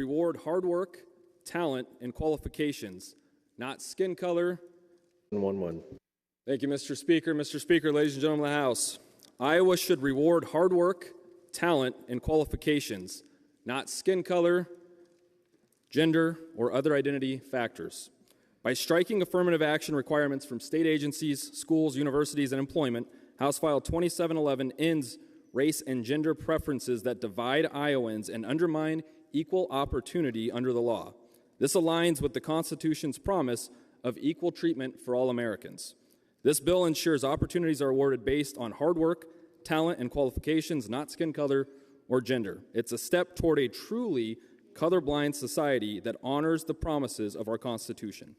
reward hard work, talent, and qualifications, not skin color. 1-1. Thank you, Mr. Speaker. Mr. Speaker, ladies and gentlemen of the House, Iowa should reward hard work, talent, and qualifications, not skin color, gender, or other identity factors. By striking affirmative action requirements from state agencies, schools, universities, and employment, House File 2711 ends race and gender preferences that divide Iowans and undermine equal opportunity under the law. This aligns with the Constitution's promise of equal treatment for all Americans. This bill ensures opportunities are awarded based on hard work, talent, and qualifications, not skin color or gender. It's a step toward a truly colorblind society that honors the promises of our Constitution.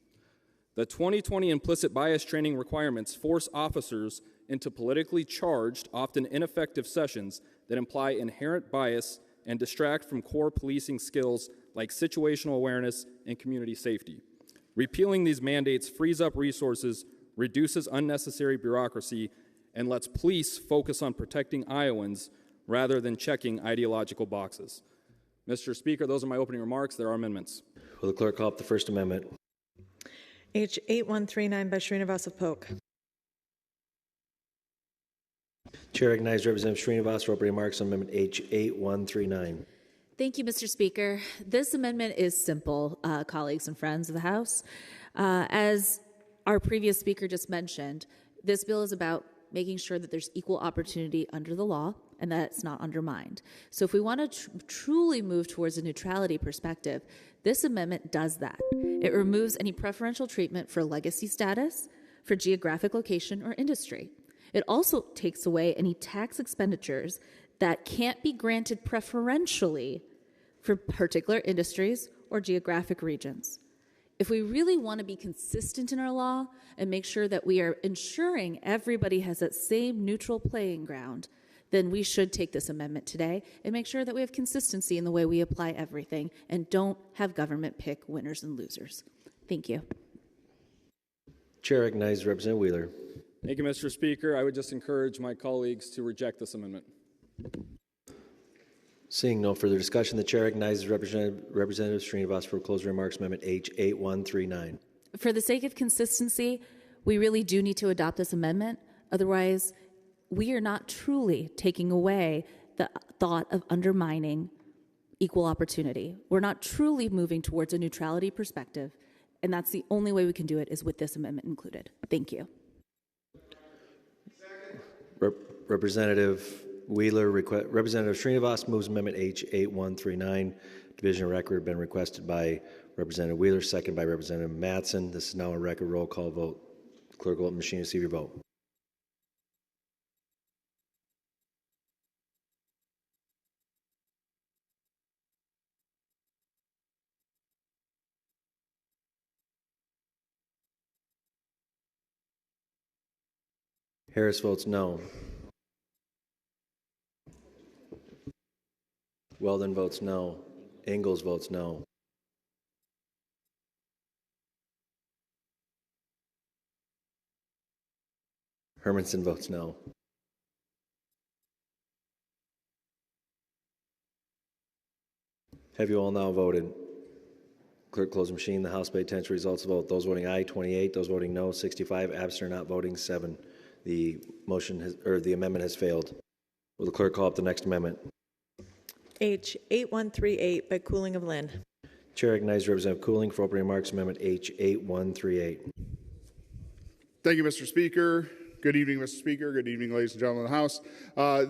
The 2020 implicit bias training requirements force officers into politically charged, often ineffective sessions that imply inherent bias and distract from core policing skills like situational awareness and community safety. Repealing these mandates frees up resources, reduces unnecessary bureaucracy, and lets police focus on protecting Iowans rather than checking ideological boxes. Mr. Speaker, those are my opening remarks. There are amendments. Will the clerk call up the first amendment? H8139 by Srinivasa Polk. Chair recognizes Representative Srinivasa for opening remarks on Amendment H8139. Thank you, Mr. Speaker. This amendment is simple, colleagues and friends of the House. As our previous speaker just mentioned, this bill is about making sure that there's equal opportunity under the law and that it's not undermined. So if we want to truly move towards a neutrality perspective, this amendment does that. It removes any preferential treatment for legacy status, for geographic location, or industry. It also takes away any tax expenditures that can't be granted preferentially for particular industries or geographic regions. If we really want to be consistent in our law and make sure that we are ensuring everybody has that same neutral playing ground, then we should take this amendment today and make sure that we have consistency in the way we apply everything and don't have government pick winners and losers. Thank you. Chair recognizes Representative Wheeler. Thank you, Mr. Speaker. I would just encourage my colleagues to reject this amendment. Seeing no further discussion, the chair recognizes Representative Srinivasa for closing remarks, Amendment H8139. For the sake of consistency, we really do need to adopt this amendment. Otherwise, we are not truly taking away the thought of undermining equal opportunity. We're not truly moving towards a neutrality perspective, and that's the only way we can do it is with this amendment included. Thank you. Representative Wheeler, Representative Srinivasa moves Amendment H8139. Division of record been requested by Representative Wheeler, second by Representative Mattson. This is now a record roll call vote. Clerk will open the machine to receive your vote. Harris votes no. Weldon votes no. Ingalls votes no. Hermanson votes no. Have you all now voted? Clerk close the machine. The House may attention to results of the vote. Those voting aye, 28. Those voting no, 65. Absent or not voting, 7. The motion has, or the amendment has failed. Will the clerk call up the next amendment? H8138 by Cooling of Lynn. Chair recognizes Representative Cooling for opening remarks, Amendment H8138. Thank you, Mr. Speaker. Good evening, Mr. Speaker. Good evening, ladies and gentlemen of the House.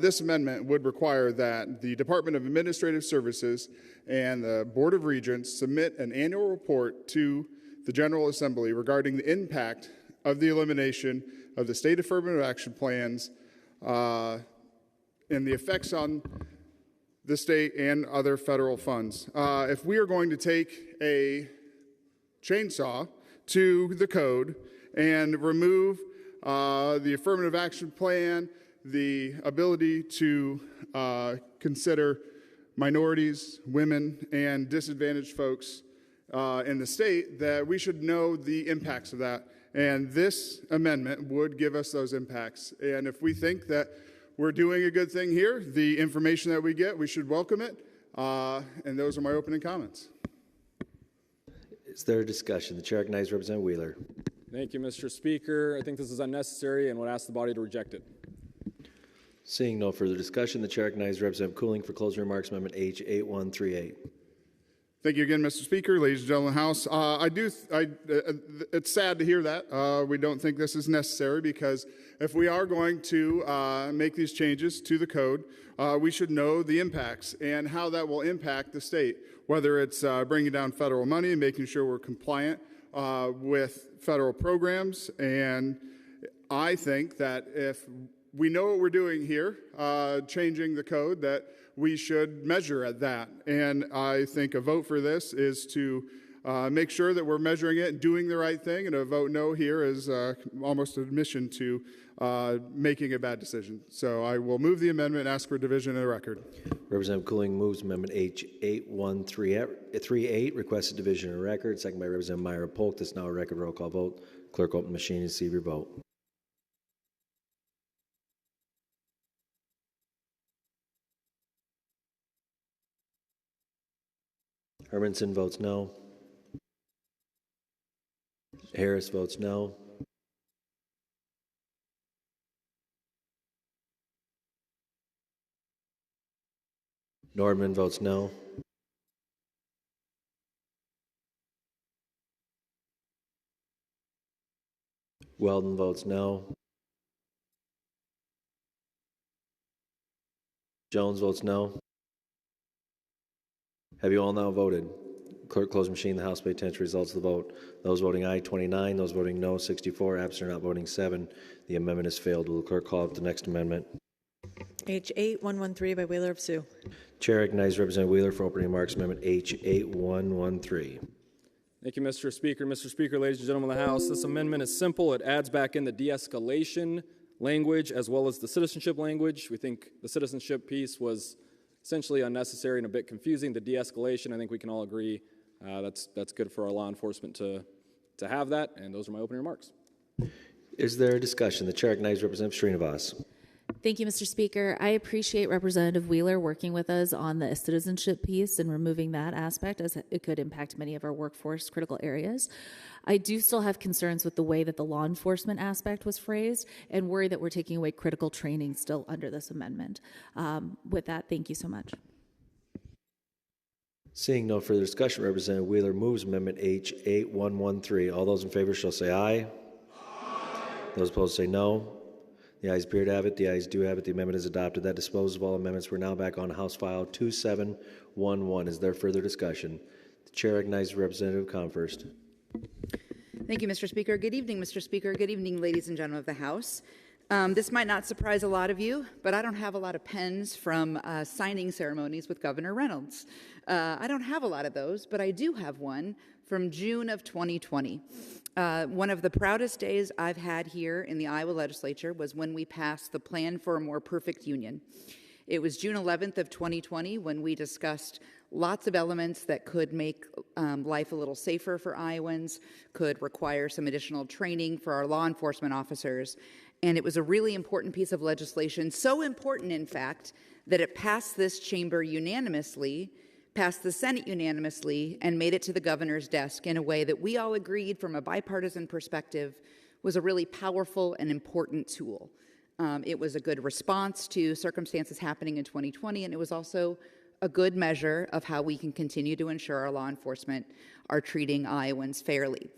This amendment would require that the Department of Administrative Services and the Board of Regents submit an annual report to the General Assembly regarding the impact of the elimination of the state affirmative action plans and the effects on the state and other federal funds. If we are going to take a chainsaw to the code and remove the affirmative action plan, the ability to consider minorities, women, and disadvantaged folks in the state, that we should know the impacts of that. And this amendment would give us those impacts. And if we think that we're doing a good thing here, the information that we get, we should welcome it. And those are my opening comments. Is there a discussion? The chair recognizes Representative Wheeler. Thank you, Mr. Speaker. I think this is unnecessary and would ask the body to reject it. Seeing no further discussion, the chair recognizes Representative Cooling for closing remarks, Amendment H8138. Thank you again, Mr. Speaker, ladies and gentlemen of the House. It's sad to hear that. We don't think this is necessary because if we are going to make these changes to the code, we should know the impacts and how that will impact the state, whether it's bringing down federal money and making sure we're compliant with federal programs. And I think that if we know what we're doing here, changing the code, that we should measure at that. And I think a vote for this is to make sure that we're measuring it and doing the right thing, and a vote no here is almost an admission to making a bad decision. So I will move the amendment and ask for division of the record. Representative Cooling moves Amendment H8138, requested division of the record, second by Representative Myra Polk. This is now a record roll call vote. Clerk, open the machine and receive your vote. Hermanson votes no. Harris votes no. Nordman votes no. Weldon votes no. Jones votes no. Have you all now voted? Clerk, close machine. The House may attend to results of the vote. Those voting aye, 29. Those voting no, 64. Absent or not voting, 7. The amendment is failed. Will the clerk call up the next amendment? H8113 by Wheeler of Sioux. Chair recognizes Representative Wheeler for opening remarks. Amendment H8113. Thank you, Mr. Speaker. Mr. Speaker, ladies and gentlemen of the House, this amendment is simple. It adds back in the de-escalation language as well as the citizenship language. We think the citizenship piece was essentially unnecessary and a bit confusing. The de-escalation, I think we can all agree, that's good for our law enforcement to have that, and those are my opening remarks. Is there a discussion? The chair recognizes Representative Srinivas. Thank you, Mr. Speaker. I appreciate Representative Wheeler working with us on the citizenship piece and removing that aspect, as it could impact many of our workforce critical areas. I do still have concerns with the way that the law enforcement aspect was phrased and worry that we're taking away critical training still under this amendment. With that, thank you so much. Seeing no further discussion, Representative Wheeler moves Amendment H8113. All those in favor shall say aye. Aye. Those opposed say no. The ayes appear to have it. The ayes do have it. The amendment is adopted. That disposes of all amendments. We're now back on House File 2711. Is there further discussion? The chair recognizes Representative Kahn first. Thank you, Mr. Speaker. Good evening, Mr. Speaker. Good evening, ladies and gentlemen of the House. This might not surprise a lot of you, but I don't have a lot of pens from signing ceremonies with Governor Reynolds. I don't have a lot of those, but I do have one from June of 2020. One of the proudest days I've had here in the Iowa legislature was when we passed the Plan for a More Perfect Union. It was June 11th of 2020 when we discussed lots of elements that could make life a little safer for Iowans, could require some additional training for our law enforcement officers, and it was a really important piece of legislation, so important, in fact, that it passed this chamber unanimously, passed the Senate unanimously, and made it to the governor's desk in a way that we all agreed from a bipartisan perspective was a really powerful and important tool. It was a good response to circumstances happening in 2020, and it was also a good measure of how we can continue to ensure our law enforcement are treating Iowans fairly.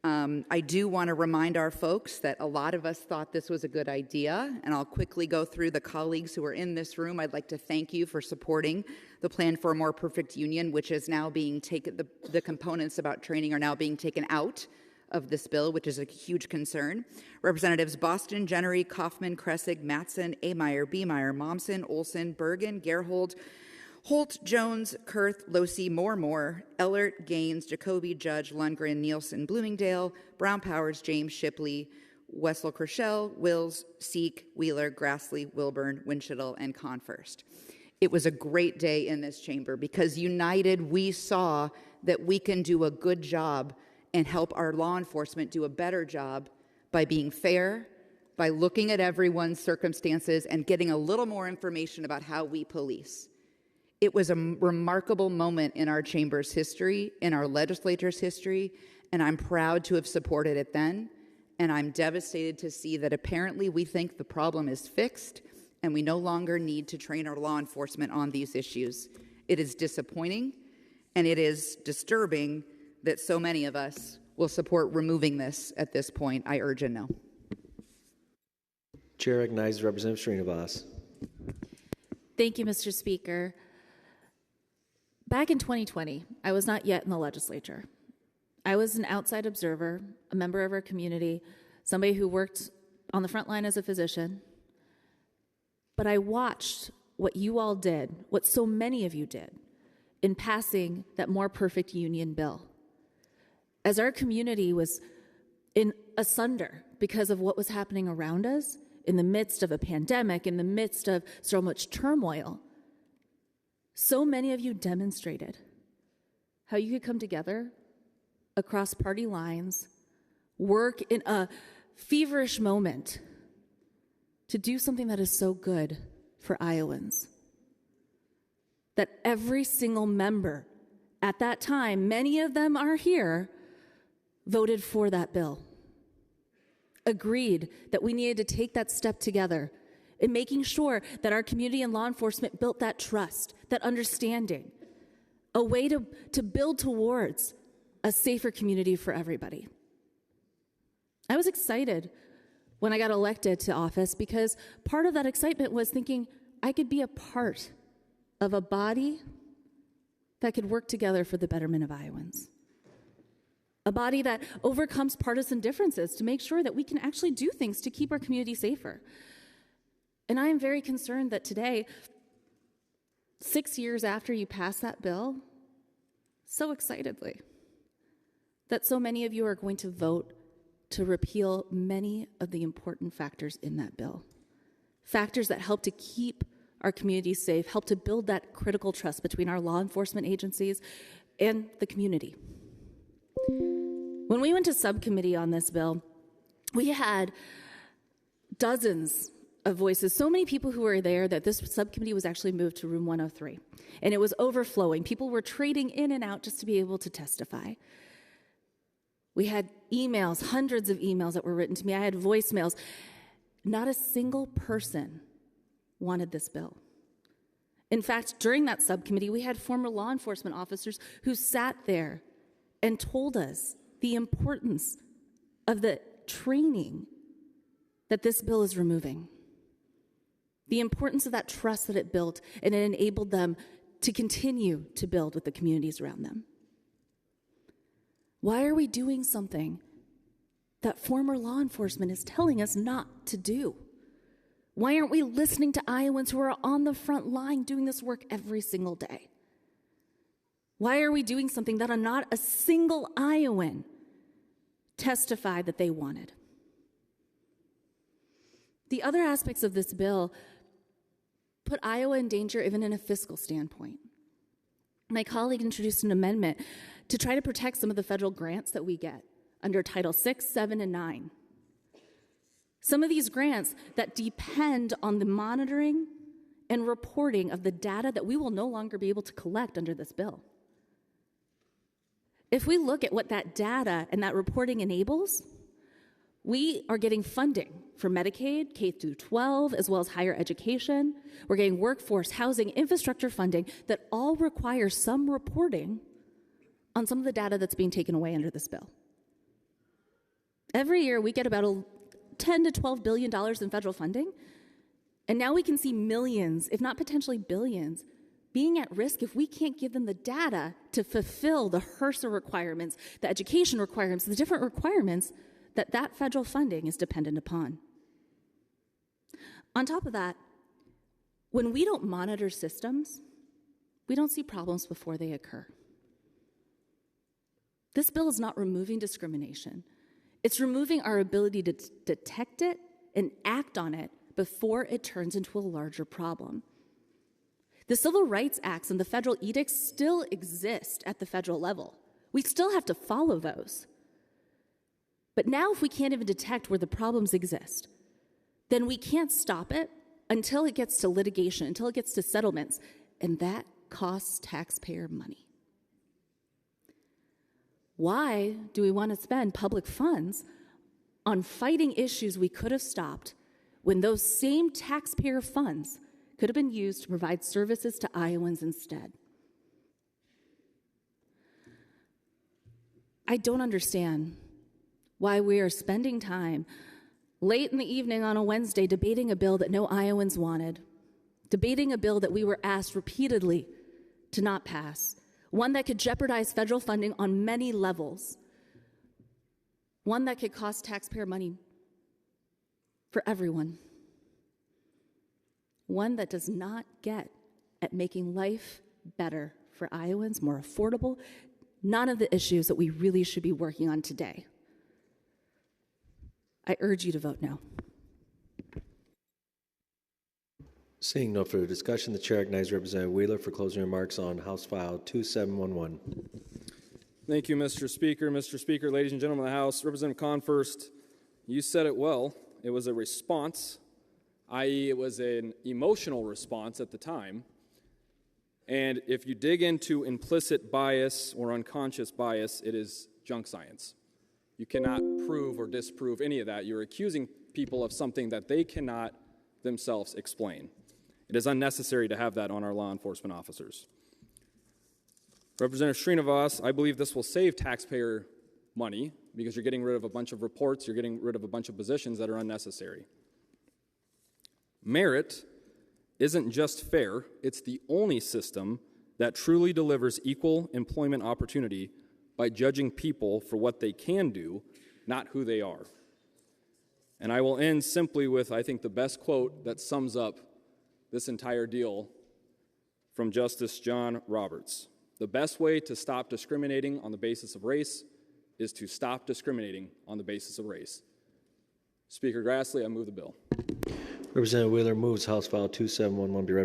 I do want to remind our folks that a lot of us thought this was a good idea, and I'll quickly go through the colleagues who are in this room. I'd like to thank you for supporting the Plan for a More Perfect Union, which is now being taken, the components about training are now being taken out of this bill, which is a huge concern. Representatives Boston, Jennery, Kaufman, Kressig, Mattson, Ameyer, Beemeyer, Momsen, Olson, Bergen, Gerhold, Holt, Jones, Kurth, Losi, Moore, Ellert, Gaines, Jacoby, Judge, Lundgren, Nielsen, Bloomingdale, Brown Powers, James, Shipley, Wessel, Kershell, Wills, Seek, Wheeler, Grassley, Wilburn, Winchittle, and Confirst. It was a great day in this chamber because united we saw that we can do a good job and help our law enforcement do a better job by being fair, by looking at everyone's circumstances and getting a little more information about how we police. It was a remarkable moment in our chamber's history, in our legislature's history, and I'm proud to have supported it then. And I'm devastated to see that apparently we think the problem is fixed and we no longer need to train our law enforcement on these issues. It is disappointing and it is disturbing that so many of us will support removing this at this point. I urge a no. Chair recognizes Representative Srinivas. Thank you, Mr. Speaker. Back in 2020, I was not yet in the legislature. I was an outside observer, a member of our community, somebody who worked on the front line as a physician. But I watched what you all did, what so many of you did, in passing that More Perfect Union bill. As our community was in asunder because of what was happening around us, in the midst of a pandemic, in the midst of so much turmoil, so many of you demonstrated how you could come together across party lines, work in a feverish moment to do something that is so good for Iowans. That every single member at that time, many of them are here, voted for that bill. Agreed that we needed to take that step together in making sure that our community and law enforcement built that trust, that understanding, a way to build towards a safer community for everybody. I was excited when I got elected to office because part of that excitement was thinking I could be a part of a body that could work together for the betterment of Iowans. A body that overcomes partisan differences to make sure that we can actually do things to keep our community safer. And I am very concerned that today, 6 years after you pass that bill, so excitedly, that so many of you are going to vote to repeal many of the important factors in that bill. Factors that help to keep our community safe, help to build that critical trust between our law enforcement agencies and the community. When we went to subcommittee on this bill, we had dozens of voices, so many people who were there that this subcommittee was actually moved to room 103. And it was overflowing. People were trading in and out just to be able to testify. We had emails, hundreds of emails that were written to me. I had voicemails. Not a single person wanted this bill. In fact, during that subcommittee, we had former law enforcement officers who sat there and told us the importance of the training that this bill is removing. The importance of that trust that it built, and it enabled them to continue to build with the communities around them. Why are we doing something that former law enforcement is telling us not to do? Why aren't we listening to Iowans who are on the front line doing this work every single day? Why are we doing something that not a single Iowan testified that they wanted? The other aspects of this bill put Iowa in danger even in a fiscal standpoint. My colleague introduced an amendment to try to protect some of the federal grants that we get under Title 6, 7, and 9. Some of these grants that depend on the monitoring and reporting of the data that we will no longer be able to collect under this bill. If we look at what that data and that reporting enables, we are getting funding for Medicaid, K through 12, as well as higher education. We're getting workforce, housing, infrastructure funding that all require some reporting on some of the data that's being taken away under this bill. Every year, we get about $10 to $12 billion in federal funding, and now we can see millions, if not potentially billions, being at risk if we can't give them the data to fulfill the HRSA requirements, the education requirements, the different requirements that federal funding is dependent upon. On top of that, when we don't monitor systems, we don't see problems before they occur. This bill is not removing discrimination. It's removing our ability to detect it and act on it before it turns into a larger problem. The Civil Rights Acts and the federal edicts still exist at the federal level. We still have to follow those. But now if we can't even detect where the problems exist, then we can't stop it until it gets to litigation, until it gets to settlements, and that costs taxpayer money. Why do we want to spend public funds on fighting issues we could have stopped when those same taxpayer funds could have been used to provide services to Iowans instead? I don't understand why we are spending time late in the evening on a Wednesday debating a bill that no Iowans wanted, debating a bill that we were asked repeatedly to not pass, one that could jeopardize federal funding on many levels, one that could cost taxpayer money for everyone, one that does not get at making life better for Iowans, more affordable, none of the issues that we really should be working on today. I urge you to vote no. Seeing no further discussion, the chair recognizes Representative Wheeler for closing remarks on House File 2711. Thank you, Mr. Speaker. Mr. Speaker, ladies and gentlemen of the House, Representative Kahn first, you said it well. It was a response, i.e. it was an emotional response at the time. And if you dig into implicit bias or unconscious bias, it is junk science. You cannot prove or disprove any of that. You're accusing people of something that they cannot themselves explain. It is unnecessary to have that on our law enforcement officers. Representative Srinivas, I believe this will save taxpayer money because you're getting rid of a bunch of reports, you're getting rid of a bunch of positions that are unnecessary. Merit isn't just fair, it's the only system that truly delivers equal employment opportunity by judging people for what they can do, not who they are. And I will end simply with, I think, the best quote that sums up this entire deal from Justice John Roberts. The best way to stop discriminating on the basis of race is to stop discriminating on the basis of race. Speaker Grassley, I move the bill. Representative Wheeler moves House File 2711 be read.